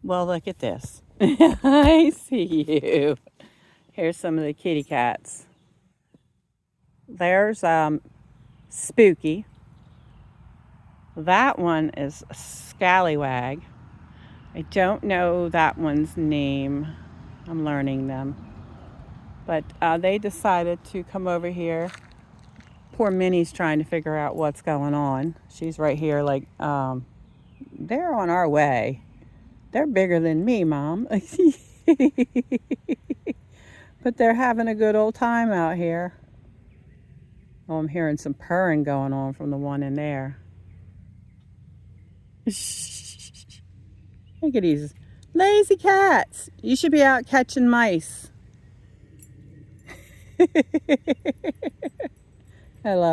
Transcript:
Well, look at this. I see you. Here's some of the kitty cats. There's Spooky. That one is Scallywag. I don't know that one's name. I'm learning them. But they decided to come over here. Poor Minnie's trying to figure out what's going on. She's right here like, they're on our way. They're bigger than me, Mom. But they're having a good old time out here. Oh, I'm hearing some purring going on from the one in there. Look at these lazy cats. You should be out catching mice. I love it.